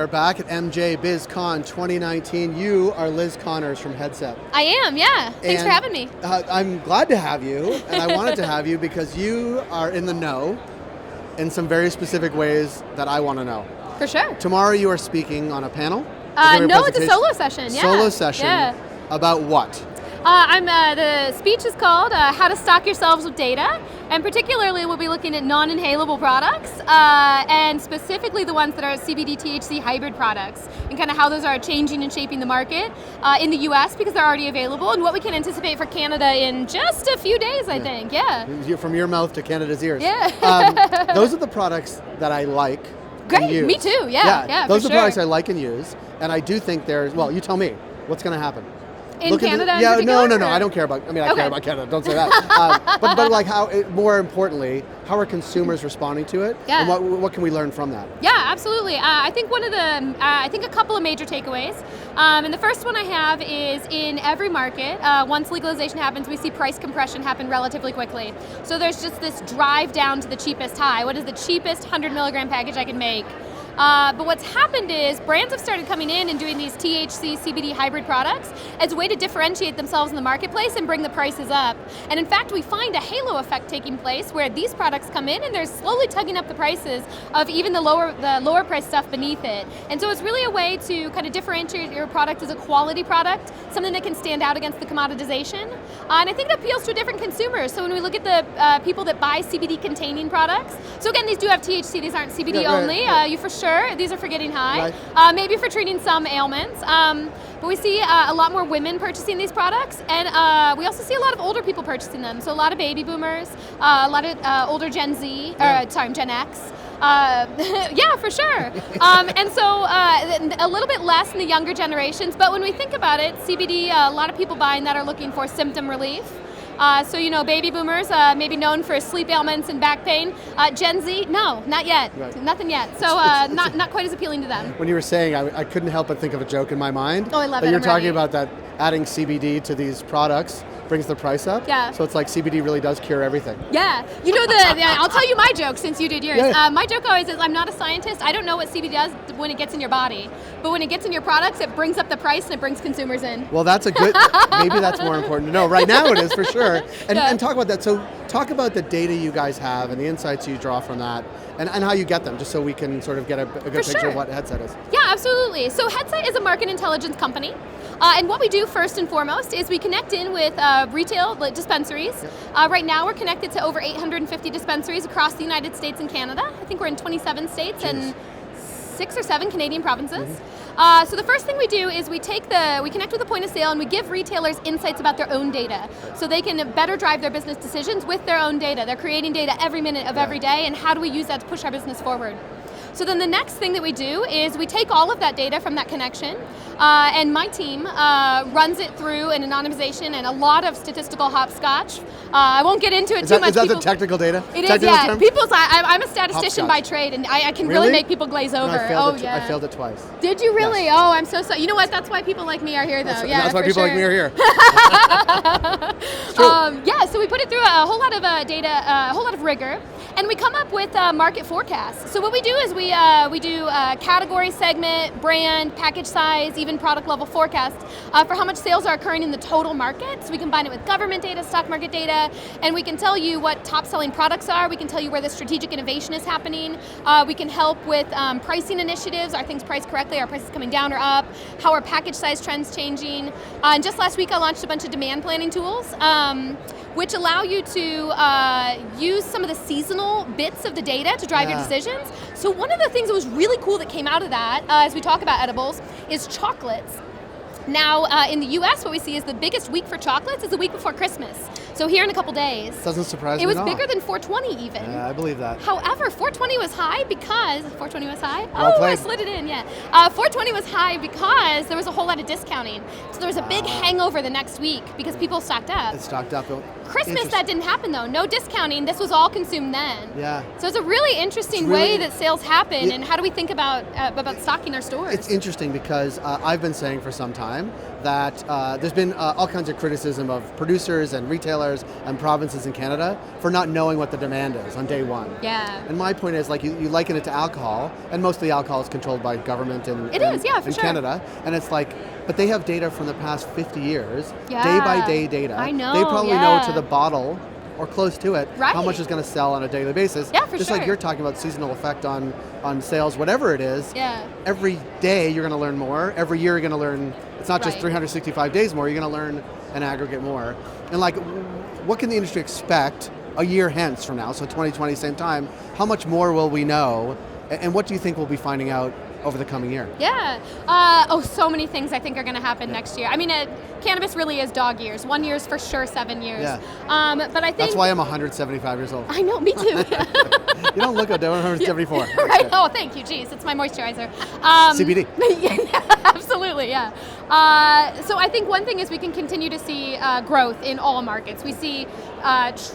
are back at MJ BizCon 2019. You are Liz Connors from Headset. I am, yeah. Thanks for having me. I'm glad to have you, and I wanted to have you because you are in the know in some very specific ways that I want to know. For sure. Tomorrow you are speaking on a panel? No, it's a solo session, yeah. Solo session. Yeah. About what? The speech is called How to Stock Yourselves with Data, and particularly we'll be looking at non-inhalable products, and specifically the ones that are CBD THC hybrid products, and kind of how those are changing and shaping the market in the US because they're already available, and what we can anticipate for Canada in just a few days, I think, yeah. From your mouth to Canada's ears. Yeah. Those are the products that I like. Great, me too, yeah, those are the sure. products I like and use, and I do think well, you tell me, what's going to happen? In Canada? Yeah, in no, or? I don't care about. I care about Canada. Don't say that. But like more importantly, how are consumers responding to it? Yeah. And what can we learn from that? Yeah, absolutely. I think a couple of major takeaways. And the first one I have is in every market, once legalization happens, we see price compression happen relatively quickly. So there's just this drive down to the cheapest high. What is the cheapest 100 milligram package I can make? But what's happened is brands have started coming in and doing these THC CBD hybrid products as a way to differentiate themselves in the marketplace and bring the prices up. And in fact, we find a halo effect taking place where these products come in and they're slowly tugging up the prices of even the lower price stuff beneath it. And so it's really a way to kind of differentiate your product as a quality product, something that can stand out against the commoditization. And I think it appeals to different consumers. So when we look at the people that buy CBD containing products, so again, these do have THC, these aren't CBD only. You for sure. These are for getting high, maybe for treating some ailments. But we see a lot more women purchasing these products, and we also see a lot of older people purchasing them. So a lot of baby boomers, a lot of older Gen Z, Gen X. Yeah, for sure. And so a little bit less in the younger generations. But when we think about it, CBD, a lot of people buying that are looking for symptom relief. So, baby boomers, maybe known for sleep ailments and back pain. Gen Z, no, not yet. Right. Nothing yet. So not quite as appealing to them. When you were saying, I couldn't help but think of a joke in my mind. Oh, I love it. You're talking about that adding CBD to these products brings the price up. Yeah. So it's like CBD really does cure everything. Yeah. I'll tell you my joke since you did yours. Yeah. My joke always is, I'm not a scientist. I don't know what CBD does when it gets in your body. But when it gets in your products, it brings up the price and it brings consumers in. Well, that's a good, maybe that's more important to know. Right now it is for sure. And talk about that. So talk about the data you guys have and the insights you draw from that and how you get them, just so we can sort of get a good picture of what Headset is. Yeah, absolutely. So Headset is a market intelligence company. And what we do first and foremost is we connect in with retail dispensaries. Yep. Right now we're connected to over 850 dispensaries across the United States and Canada. I think we're in 27 states and 6 or 7 Canadian provinces. Mm-hmm. So the first thing we do is we connect with the point of sale and we give retailers insights about their own data so they can better drive their business decisions with their own data. They're creating data every minute of every day, and how do we use that to push our business forward? So then the next thing that we do is we take all of that data from that connection, and my team runs it through an anonymization and a lot of statistical hopscotch. I won't get into it too much. Is that the technical data? It is, yeah. I'm a statistician by trade, and I can really make people glaze over. I failed it twice. Did you really? Yes. Oh, I'm so sorry. You know what? That's why people like me are here, though. That's why people like me are here. So we put it through a whole lot of data, a whole lot of rigor, and we come up with market forecasts. So what we do is we do category, segment, brand, package size, even product level forecasts for how much sales are occurring in the total market. So we combine it with government data, stock market data, and we can tell you what top selling products are. We can tell you where the strategic innovation is happening. We can help with pricing initiatives. Are things priced correctly? Are prices coming down or up? How are package size trends changing? And just last week I launched a bunch of demand planning tools, which allow you to use some of the seasonal bits of the data to drive your decisions. So one of the things that was really cool that came out of that, as we talk about edibles, is chocolates. Now, in the US, what we see is the biggest week for chocolates is the week before Christmas. So here in a couple days. Doesn't surprise me It was at all. bigger than 420 even. Yeah, I believe that. However, 420 was high because, 420 was high? Well played. I slid it in, yeah. 420 was high because there was a whole lot of discounting. So there was a big hangover the next week because people stocked up. It stocked up. Christmas, that didn't happen though. No discounting. This was all consumed then. Yeah. So it's a really interesting way that sales happen, and how do we think about stocking our stores? It's interesting because I've been saying for some time that there's been all kinds of criticism of producers and retailers retailers and provinces in Canada for not knowing what the demand is on day one. Yeah. And my point is, like, you liken it to alcohol, and mostly alcohol is controlled by government in Canada, and it's like, but they have data from the past 50 years, day by day data. I know. They probably know to the bottle or close to it how much is going to sell on a daily basis. Yeah, for Just sure. like you're talking about seasonal effect on sales, whatever it is. Yeah. Every day you're going to learn more. Every year you're going to learn. It's not just 365 days more. You're going to learn and aggregate more. And like, what can the industry expect a year hence from now? So 2020, same time. How much more will we know? And what do you think we'll be finding out over the coming year? Yeah. So many things I think are going to happen next year. I mean, cannabis really is dog years. 1 year is for sure 7 years. Yeah. But I think that's why I'm 175 years old. I know, me too. You don't look at 174. Right. Oh, thank you. Jeez, it's my moisturizer. CBD. Yeah, absolutely. Yeah. So I think one thing is we can continue to see growth in all markets. We see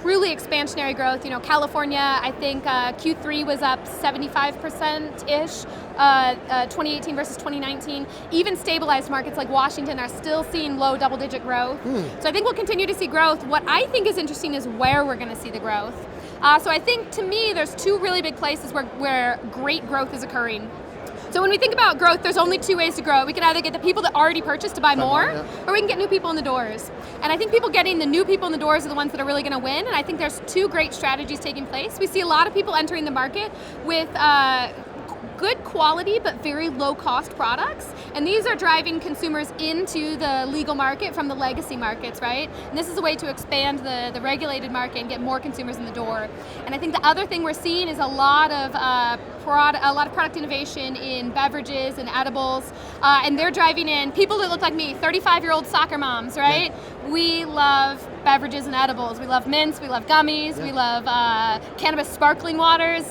truly expansionary growth. You know, California, I think Q3 was up 75%-ish. 2018 versus 2019. Even stabilized markets like Washington are still seeing low double-digit growth. So I think we'll continue to see growth. What I think is interesting is where we're going to see the growth. So I think, to me, there's two really big places where great growth is occurring. So when we think about growth, there's only two ways to grow. We can either get the people that already purchased to buy more, or we can get new people in the doors. And I think getting the new people in the doors are the ones that are really going to win. And I think there's two great strategies taking place. We see a lot of people entering the market with good quality but very low cost products, and these are driving consumers into the legal market from the legacy markets, right? And this is a way to expand the regulated market and get more consumers in the door. And I think the other thing we're seeing is a lot of product innovation in beverages and edibles, and they're driving in people that look like me, 35-year-old soccer moms, right? Yeah. We love beverages and edibles. We love mints, we love gummies, we love cannabis sparkling waters.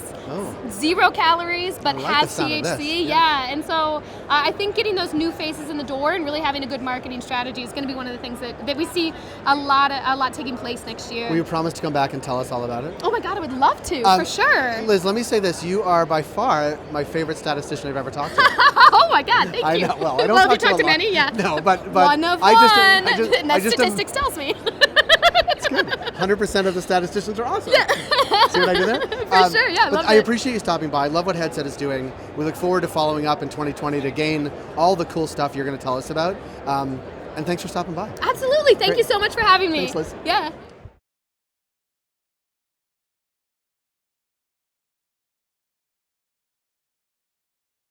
0 calories, but has THC. Yeah, and so I think getting those new faces in the door and really having a good marketing strategy is going to be one of the things that we see a lot taking place next year. Will you promise to come back and tell us all about it? Oh my God, I would love to, for sure. Liz, let me say this: you are by far my favorite statistician I've ever talked to. Oh my God, thank you. I know. Well, I don't talk to many. Yeah. No, but one of that statistics tells me. It's good. 100% of the statisticians are awesome. Yeah. See what I did there? For sure, yeah. I appreciate you stopping by. I love what Headset is doing. We look forward to following up in 2020 to gain all the cool stuff you're going to tell us about. And thanks for stopping by. Absolutely. Thank you so much for having me. Thanks, Liz. Yeah.